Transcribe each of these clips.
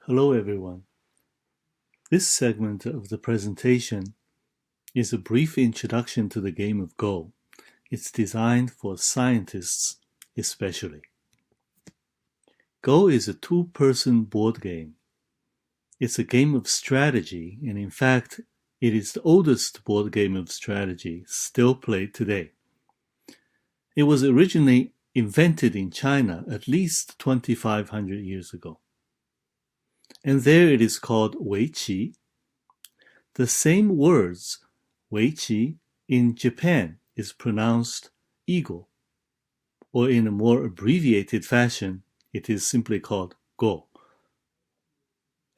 Hello everyone. This segment of the presentation is a brief introduction to the game of Go. It's designed for scientists especially. Go is a two-person board game. It's a game of strategy, and in fact, it is the oldest board game of strategy still played today. It was originally invented in China at least 2,500 years ago. And there it is called Weiqi. The same words, Weiqi, in Japan is pronounced eagle, or in a more abbreviated fashion, it is simply called Go.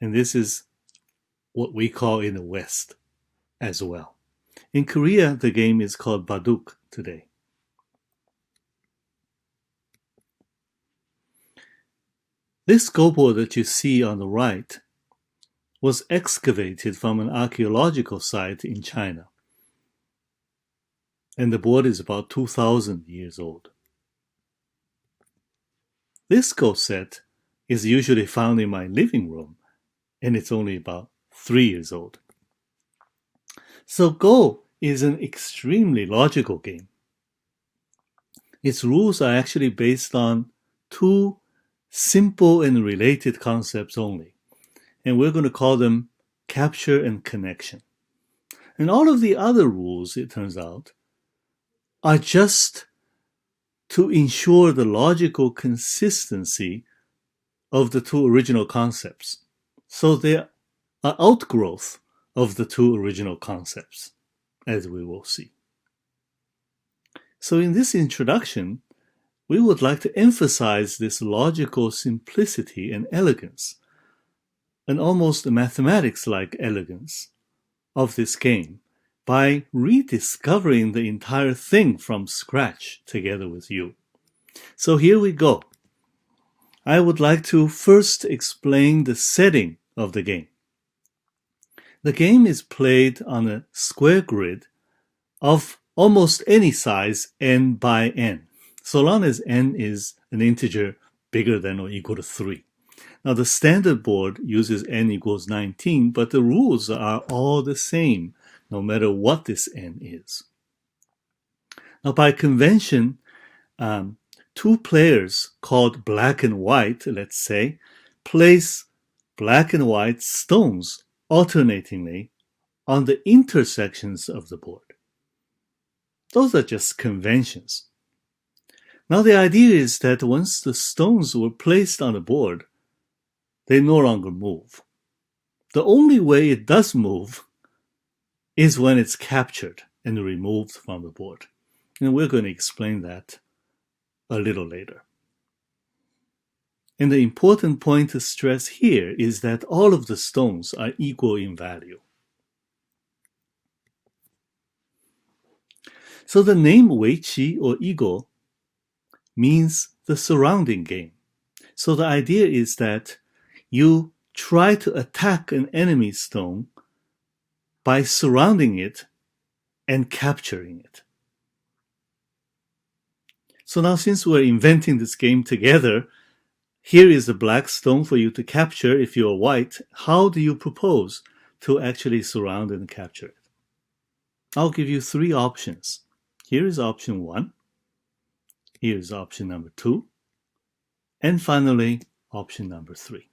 And this is what we call in the West as well. In Korea, the game is called Baduk today. This Go board that you see on the right was excavated from an archaeological site in China. And the board is about 2,000 years old. This Go set is usually found in my living room, and it's only about 3 years old. So Go is an extremely logical game. Its rules are actually based on two simple and related concepts only. And we're going to call them capture and connection. And all of the other rules, it turns out, are just to ensure the logical consistency of the two original concepts. So they are outgrowth of the two original concepts, as we will see. So in this introduction, we would like to emphasize this logical simplicity and elegance, an almost mathematics-like elegance of this game by rediscovering the entire thing from scratch together with you. So here we go. I would like to first explain the setting of the game. The game is played on a square grid of almost any size n by n, so long as n is an integer bigger than or equal to 3. Now, the standard board uses n equals 19, but the rules are all the same, no matter what this n is. Now, by convention, two players called black and white, let's say, place black and white stones alternatingly on the intersections of the board. Those are just conventions. Now, the idea is that once the stones were placed on the board, they no longer move. The only way it does move is when it's captured and removed from the board. And we're going to explain that a little later. And the important point to stress here is that all of the stones are equal in value. So the name Weiqi or eagle means the surrounding game. So the idea is that you try to attack an enemy stone by surrounding it and capturing it. So now, since we're inventing this game together, here is a black stone for you to capture if you're white. How do you propose to actually surround and capture it? I'll give you 3 options. Here is option 1. Here is option number 2. And finally, option number 3.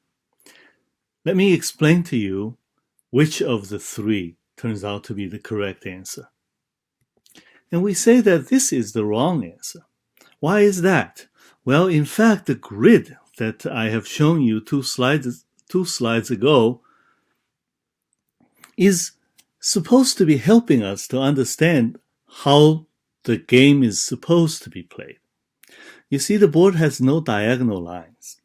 Let me explain to you which of the 3 turns out to be the correct answer. And we say that this is the wrong answer. Why is that? Well, in fact, the grid that I have shown you two slides ago is supposed to be helping us to understand how the game is supposed to be played. You see, the board has no diagonal lines.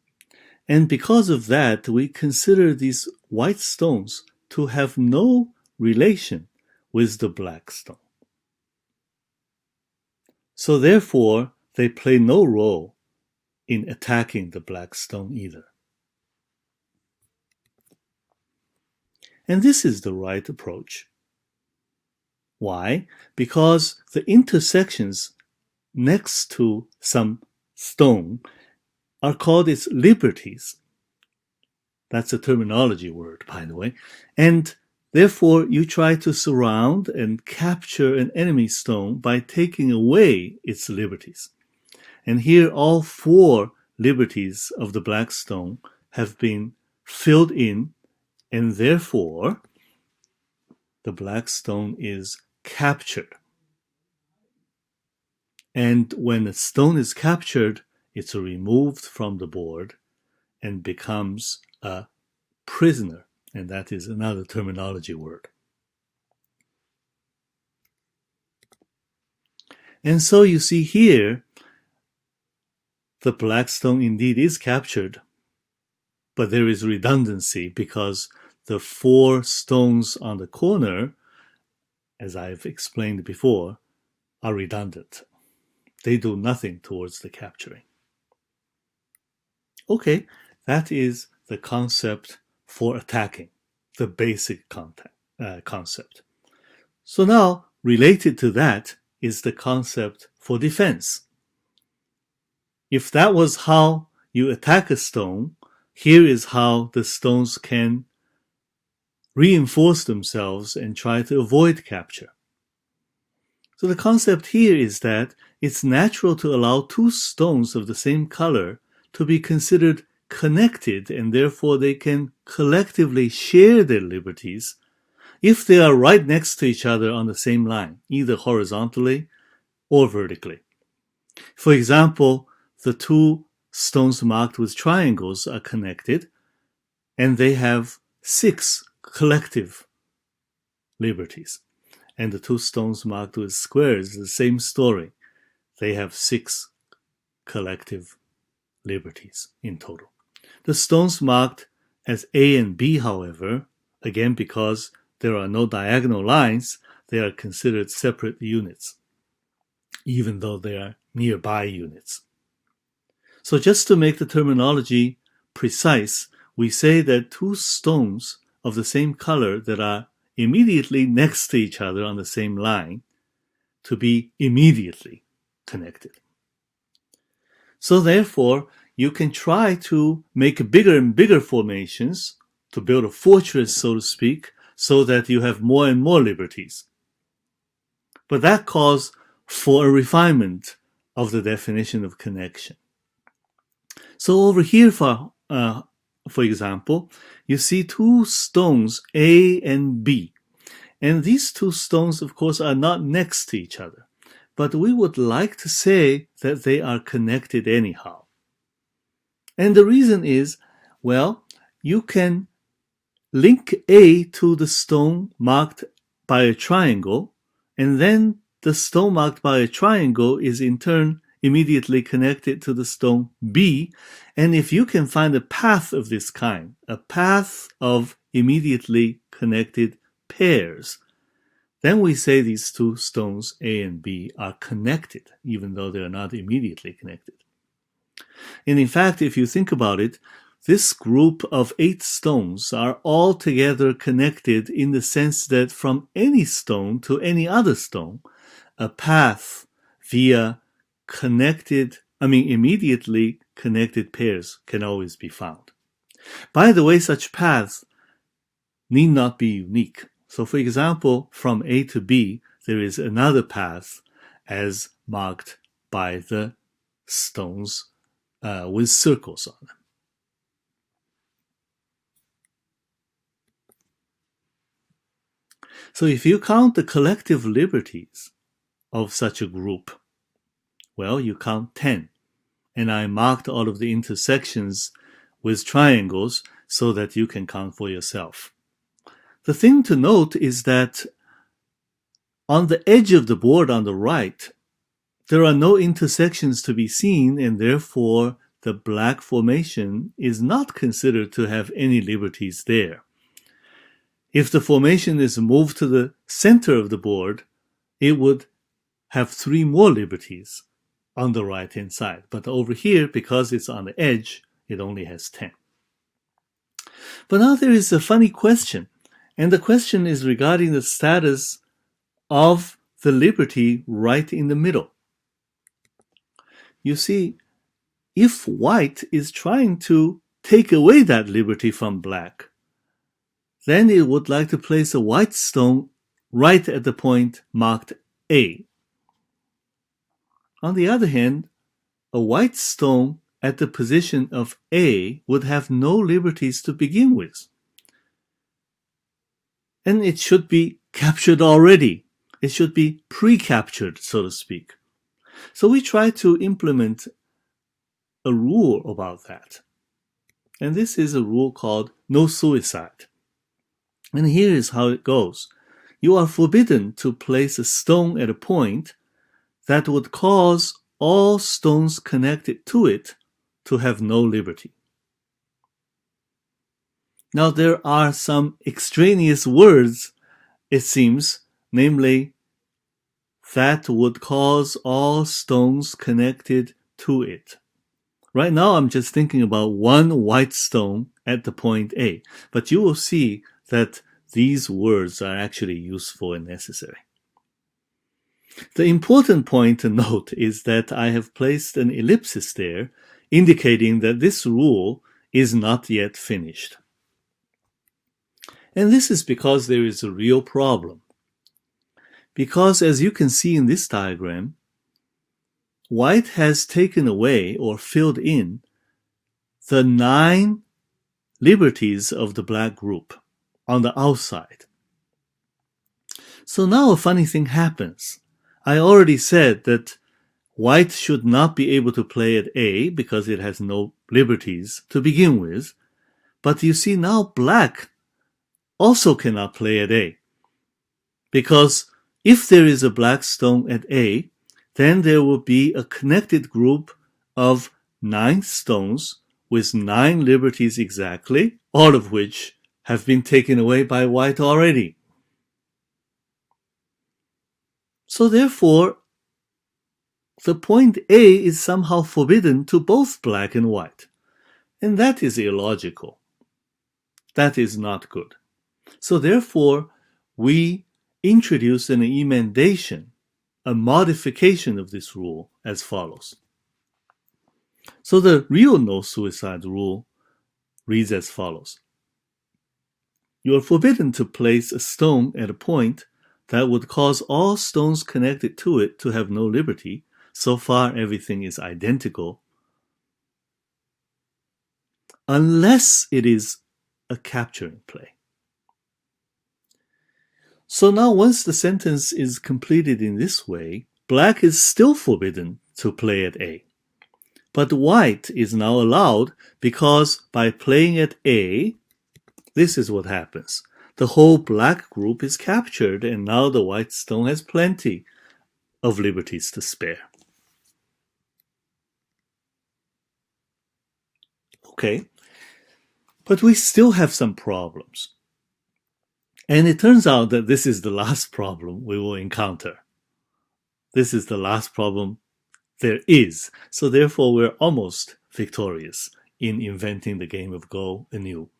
And because of that, we consider these white stones to have no relation with the black stone. So therefore, they play no role in attacking the black stone either. And this is the right approach. Why? Because the intersections next to some stone are called its liberties. That's a terminology word, by the way. And therefore, you try to surround and capture an enemy stone by taking away its liberties. And here, all 4 liberties of the black stone have been filled in, and therefore, the black stone is captured. And when a stone is captured, it's removed from the board and becomes a prisoner. And that is another terminology word. And so you see here, the black stone indeed is captured, but there is redundancy because the 4 stones on the corner, as I've explained before, are redundant. They do nothing towards the capturing. Okay, that is the concept for attacking, the basic concept. So now, related to that is the concept for defense. If that was how you attack a stone, here is how the stones can reinforce themselves and try to avoid capture. So the concept here is that it's natural to allow 2 stones of the same color to be considered connected, and therefore they can collectively share their liberties if they are right next to each other on the same line, either horizontally or vertically. For example, the 2 stones marked with triangles are connected, and they have 6 collective liberties. And the 2 stones marked with squares, the same story. They have 6 collective liberties in total. The stones marked as A and B, however, again because there are no diagonal lines, they are considered separate units, even though they are nearby units. So just to make the terminology precise, we say that 2 stones of the same color that are immediately next to each other on the same line to be immediately connected. So therefore, you can try to make bigger and bigger formations to build a fortress, so to speak, so that you have more and more liberties. But that calls for a refinement of the definition of connection. So over here, for example, you see 2 stones, A and B. And these 2 stones, of course, are not next to each other. But we would like to say that they are connected anyhow. And the reason is, well, you can link A to the stone marked by a triangle, and then the stone marked by a triangle is in turn immediately connected to the stone B. And if you can find a path of this kind, a path of immediately connected pairs, then we say these 2 stones, A and B, are connected, even though they are not immediately connected. And in fact, if you think about it, this group of 8 stones are all together connected in the sense that from any stone to any other stone, a path via immediately connected pairs can always be found. By the way, such paths need not be unique. So for example, from A to B, there is another path as marked by the stones with circles on them. So if you count the collective liberties of such a group, well, you count 10. And I marked all of the intersections with triangles so that you can count for yourself. The thing to note is that on the edge of the board on the right, there are no intersections to be seen, and therefore the black formation is not considered to have any liberties there. If the formation is moved to the center of the board, it would have 3 more liberties on the right-hand side. But over here, because it's on the edge, it only has 10. But now there is a funny question. And the question is regarding the status of the liberty right in the middle. You see, if white is trying to take away that liberty from black, then it would like to place a white stone right at the point marked A. On the other hand, a white stone at the position of A would have no liberties to begin with. And it should be captured already. It should be pre-captured, so to speak. So we try to implement a rule about that. And this is a rule called no suicide. And here is how it goes. You are forbidden to place a stone at a point that would cause all stones connected to it to have no liberty. Now there are some extraneous words, it seems, namely, that would cause all stones connected to it. Right now I'm just thinking about one white stone at the point A, but you will see that these words are actually useful and necessary. The important point to note is that I have placed an ellipsis there, indicating that this rule is not yet finished. And this is because there is a real problem. Because as you can see in this diagram, white has taken away or filled in the 9 liberties of the black group on the outside. So now a funny thing happens. I already said that white should not be able to play at A because it has no liberties to begin with. But you see now black also cannot play at A. Because if there is a black stone at A, then there will be a connected group of 9 stones with 9 liberties exactly, all of which have been taken away by white already. So therefore, the point A is somehow forbidden to both black and white. And that is illogical. That is not good. So therefore, we introduce an emendation, a modification of this rule as follows. So the real no suicide rule reads as follows. You are forbidden to place a stone at a point that would cause all stones connected to it to have no liberty. So far, everything is identical, unless it is a capturing play. So now once the sentence is completed in this way, black is still forbidden to play at A. But white is now allowed because by playing at A, this is what happens. The whole black group is captured and now the white stone has plenty of liberties to spare. Okay, but we still have some problems. And it turns out that this is the last problem we will encounter. This is the last problem there is. So therefore, we're almost victorious in inventing the game of Go anew.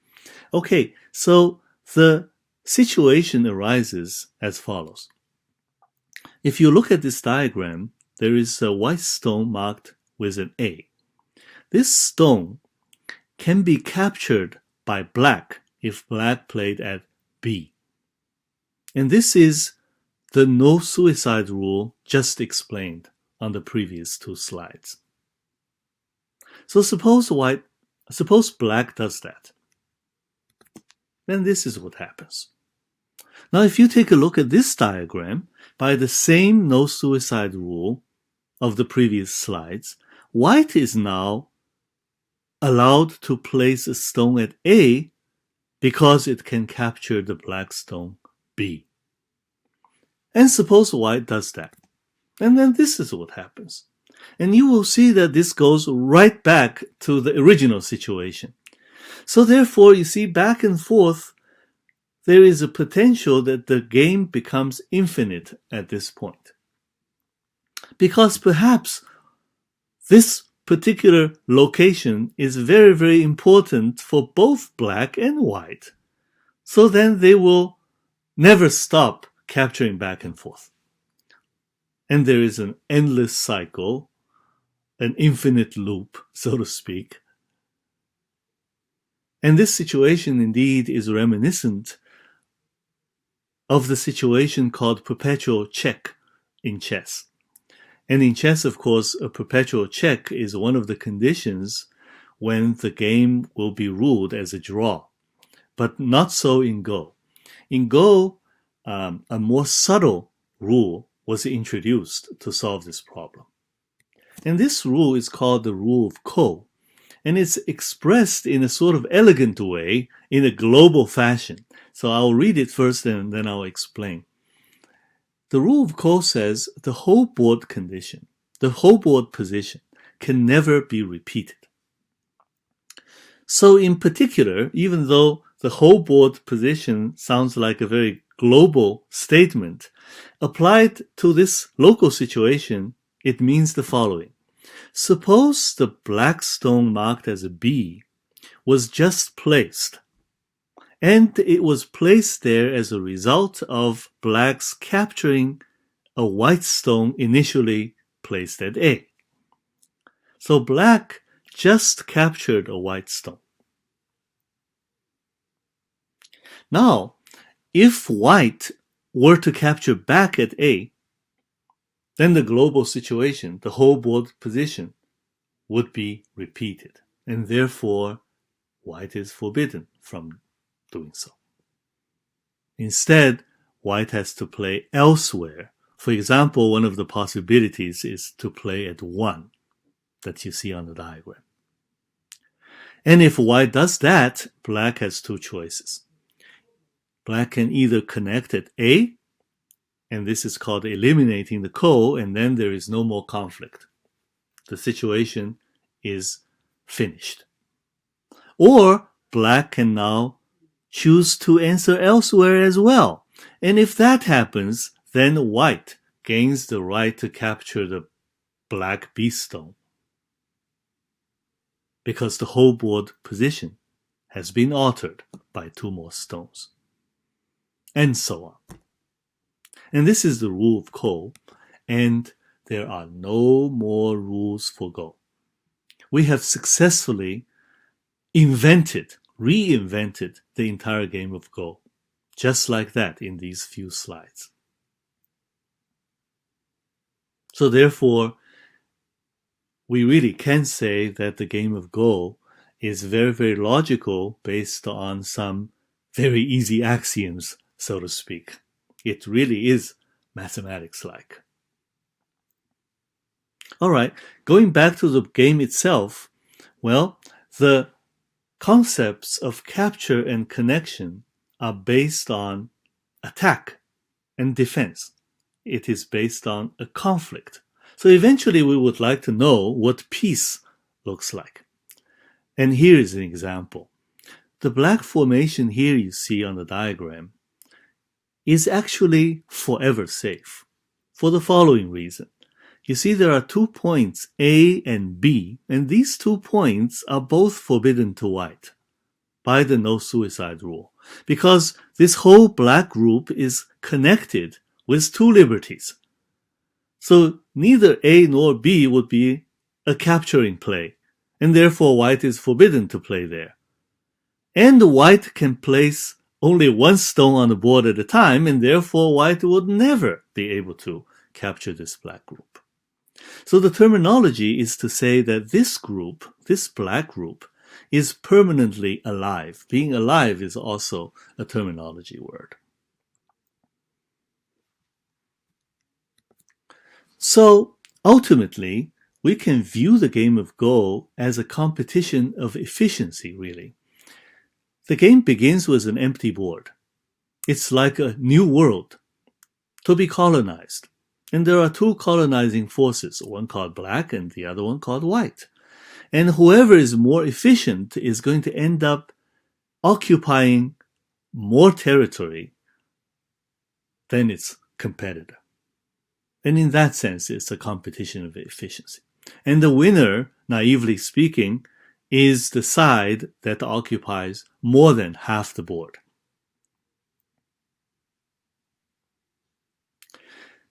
Okay, so the situation arises as follows. If you look at this diagram, there is a white stone marked with an A. This stone can be captured by black if black played at B. And this is the no suicide rule just explained on the previous 2 slides. So suppose black does that. Then this is what happens. Now if you take a look at this diagram, by the same no suicide rule of the previous slides, white is now allowed to place a stone at A because it can capture the black stone B. And suppose white does that. And then this is what happens. And you will see that this goes right back to the original situation. So therefore, you see, back and forth, there is a potential that the game becomes infinite at this point. Because perhaps this particular location is very, very important for both black and white. So then they will never stop capturing back and forth. And there is an endless cycle, an infinite loop, so to speak. And this situation indeed is reminiscent of the situation called perpetual check in chess. And in chess, of course, a perpetual check is one of the conditions when the game will be ruled as a draw. But not so in Go. In Go, a more subtle rule was introduced to solve this problem. And this rule is called the rule of Ko. And it's expressed in a sort of elegant way in a global fashion. So I'll read it first and then I'll explain. The rule of Ko says the whole board condition, the whole board position, can never be repeated. So in particular, even though the whole board position sounds like a very global statement, applied to this local situation, it means the following. Suppose the black stone marked as a B was just placed, and it was placed there as a result of blacks capturing a white stone initially placed at A. So black just captured a white stone. Now, if white were to capture back at A, then the global situation, the whole board position, would be repeated, and therefore white is forbidden from doing so. Instead, white has to play elsewhere. For example, one of the possibilities is to play at 1 that you see on the diagram. And if white does that, black has two choices. Black can either connect at A, and this is called eliminating the Ko, and then there is no more conflict. The situation is finished. Or black can now choose to answer elsewhere as well. And if that happens, then white gains the right to capture the black B stone, because the whole board position has been altered by 2 more stones. And so on. And this is the rule of Ko, and there are no more rules for Go. We have successfully reinvented the entire game of Go, just like that in these few slides. So therefore, we really can say that the game of Go is very, very logical based on some very easy axioms, so to speak. It really is mathematics-like. All right, going back to the game itself, well, the concepts of capture and connection are based on attack and defense. It is based on a conflict. So eventually we would like to know what peace looks like. And here is an example. The black formation here you see on the diagram is actually forever safe for the following reason. You see there are 2 points, A and B, and these 2 points are both forbidden to white by the no suicide rule, because this whole black group is connected with 2 liberties. So neither A nor B would be a capturing play, and therefore white is forbidden to play there. And white can place only 1 stone on the board at a time, and therefore white would never be able to capture this black group. So the terminology is to say that this group, this black group, is permanently alive. Being alive is also a terminology word. So ultimately, we can view the game of Go as a competition of efficiency, really. The game begins with an empty board. It's like a new world to be colonized. And there are 2 colonizing forces, one called black and the other one called white. And whoever is more efficient is going to end up occupying more territory than its competitor. And in that sense, it's a competition of efficiency. And the winner, naively speaking, is the side that occupies more than half the board.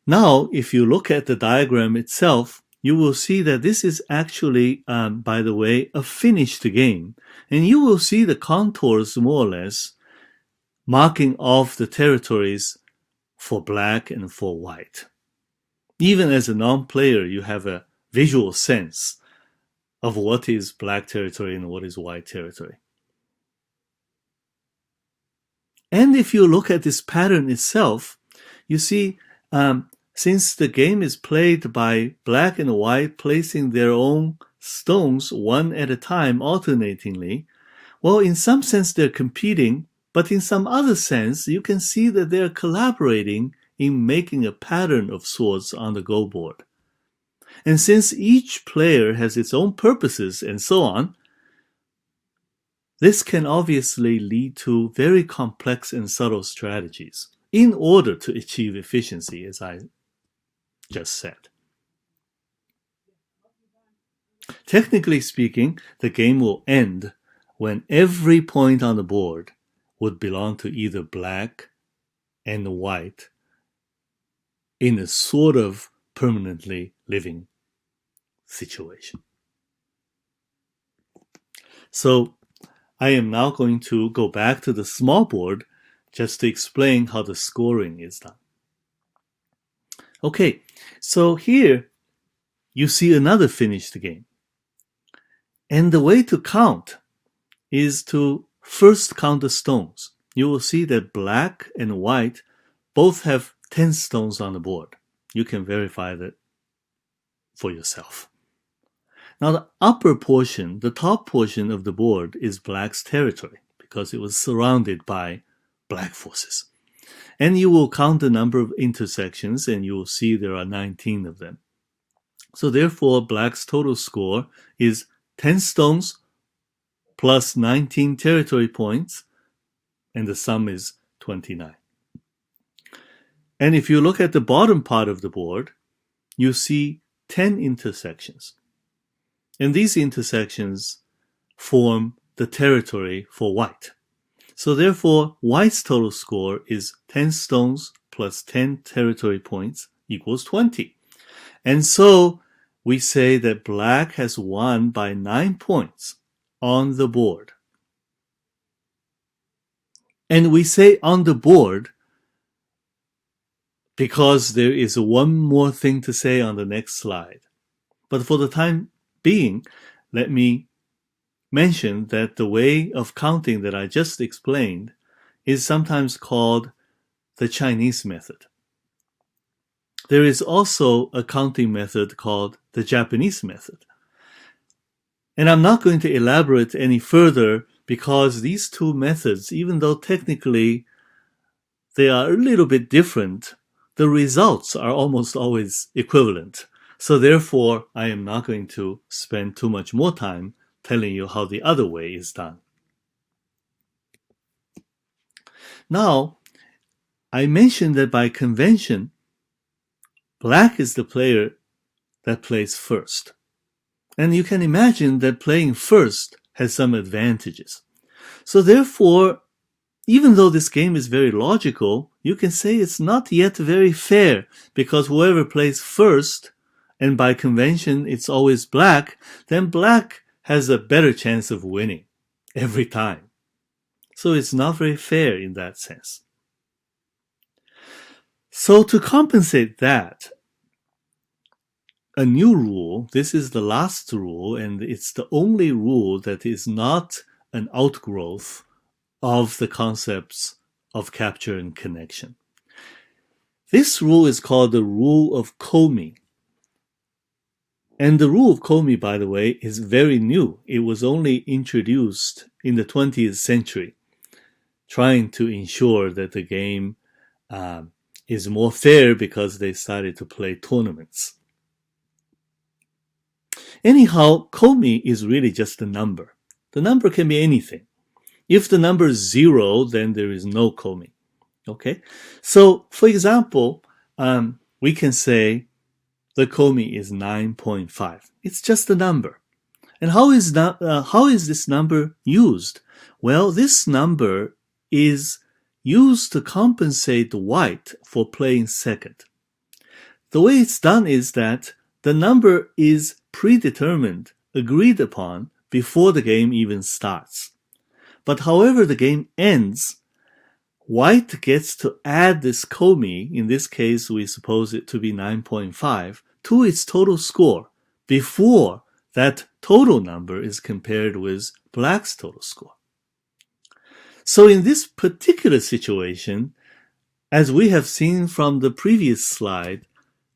Now, if you look at the diagram itself, you will see that this is actually, by the way, a finished game. And you will see the contours more or less marking off the territories for black and for white. Even as a non-player, you have a visual sense of what is black territory and what is white territory. And if you look at this pattern itself, you see, since the game is played by black and white placing their own stones one at a time alternatingly, well, in some sense they're competing, but in some other sense, you can see that they're collaborating in making a pattern of sorts on the Go board. And since each player has its own purposes and so on, this can obviously lead to very complex and subtle strategies in order to achieve efficiency, as I just said. Technically speaking, the game will end when every point on the board would belong to either black and white in a sort of permanently living situation. So I am now going to go back to the small board just to explain how the scoring is done. Okay, so here you see another finished game. And the way to count is to first count the stones. You will see that black and white both have 10 stones on the board. You can verify that for yourself. Now the upper portion, the top portion of the board is black's territory because it was surrounded by black forces. And you will count the number of intersections and you will see there are 19 of them. So therefore, black's total score is 10 stones plus 19 territory points, and the sum is 29. And if you look at the bottom part of the board, you see 10 intersections. And these intersections form the territory for white. So therefore, white's total score is 10 stones plus 10 territory points equals 20. And so we say that black has won by 9 points on the board. And we say on the board because there is one more thing to say on the next slide. But for the time being, let me mention that the way of counting that I just explained is sometimes called the Chinese method. There is also a counting method called the Japanese method. And I'm not going to elaborate any further because these two methods, even though technically they are a little bit different, the results are almost always equivalent. So therefore, I am not going to spend too much more time telling you how the other way is done. Now, I mentioned that by convention, black is the player that plays first. And you can imagine that playing first has some advantages. So therefore, even though this game is very logical, you can say it's not yet very fair because whoever plays first, and by convention it's always black, then black has a better chance of winning every time. So it's not very fair in that sense. So to compensate that, a new rule, this is the last rule, and it's the only rule that is not an outgrowth of the concepts of capture and connection. This rule is called the rule of Comey. And the rule of Comey, by the way, is very new. It was only introduced in the 20th century, trying to ensure that the game is more fair because they started to play tournaments. Anyhow, Comey is really just a number. The number can be anything. If the number is 0, then there is no Comey. Okay? So, for example, we can say the Comey is 9.5. It's just a number. And how is this number used? Well, this number is used to compensate white for playing second. The way it's done is that the number is predetermined, agreed upon, before the game even starts. But however the game ends, white gets to add this komi, in this case we suppose it to be 9.5, to its total score before that total number is compared with black's total score. So in this particular situation, as we have seen from the previous slide,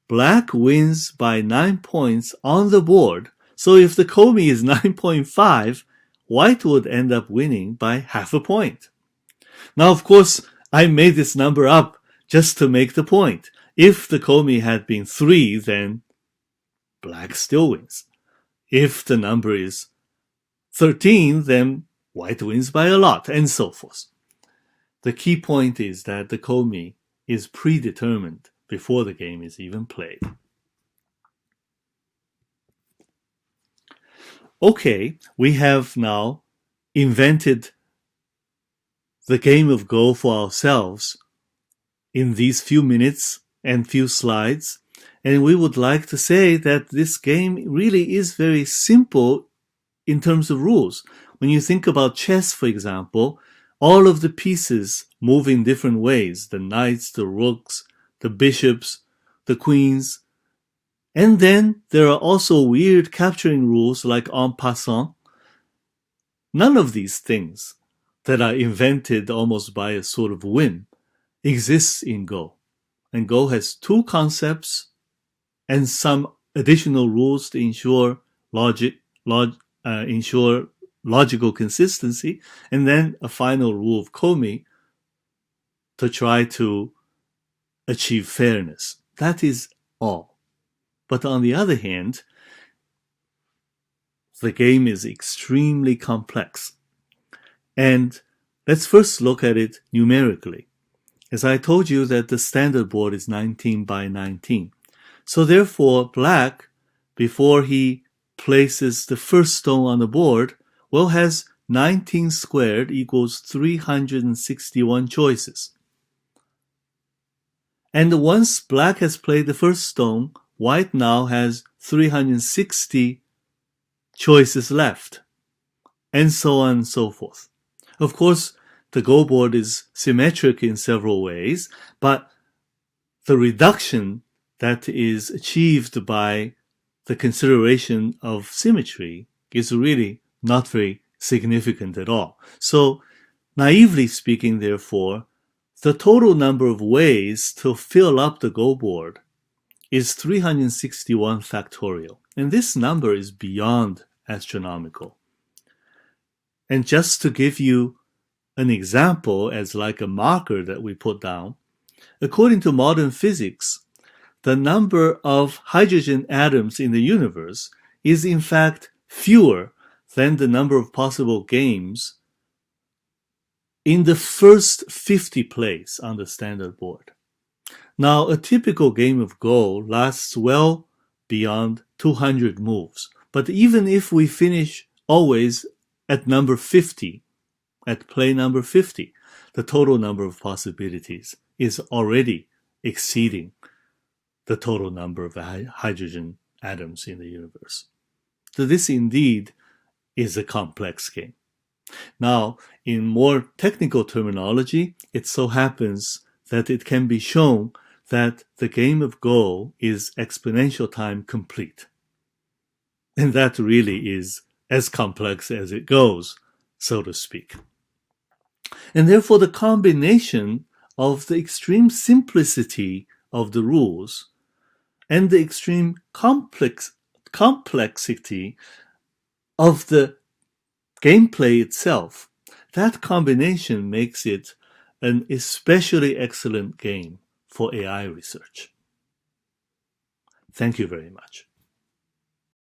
black wins by 9 points on the board. So if the komi is 9.5, white would end up winning by half a point. Now, of course, I made this number up just to make the point. If the komi had been 3, then black still wins. If the number is 13, then white wins by a lot, and so forth. The key point is that the komi is predetermined before the game is even played. Okay, we have now invented the game of Go for ourselves in these few minutes and few slides, and we would like to say that this game really is very simple in terms of rules. When you think about chess, for example, all of the pieces move in different ways. The knights, the rooks, the bishops, the queens. And then there are also weird capturing rules like en passant. None of these things that are invented almost by a sort of whim exists in Go. And Go has 2 concepts and some additional rules to ensure logical consistency, and then a final rule of komi to try to achieve fairness. That is all. But on the other hand, the game is extremely complex. And let's first look at it numerically. As I told you that the standard board is 19 by 19. So therefore, black, before he places the first stone on the board, well, has 19 squared equals 361 choices. And once black has played the first stone, white now has 360 choices left, and so on and so forth. Of course, the Go board is symmetric in several ways, but the reduction that is achieved by the consideration of symmetry is really not very significant at all. So, naively speaking, therefore, the total number of ways to fill up the Go board is 361 factorial. And this number is beyond astronomical. And just to give you an example as like a marker that we put down, according to modern physics, the number of hydrogen atoms in the universe is in fact fewer than the number of possible games in the first 50 place on the standard board. Now, a typical game of Go lasts well beyond 200 moves. But even if we finish always at number 50, at play number 50, the total number of possibilities is already exceeding the total number of hydrogen atoms in the universe. So this indeed is a complex game. Now, in more technical terminology, it so happens that it can be shown that the game of Go is exponential time complete. And that really is as complex as it goes, so to speak. And therefore, the combination of the extreme simplicity of the rules and the extreme complexity of the gameplay itself, that combination makes it an especially excellent game for AI research. Thank you very much.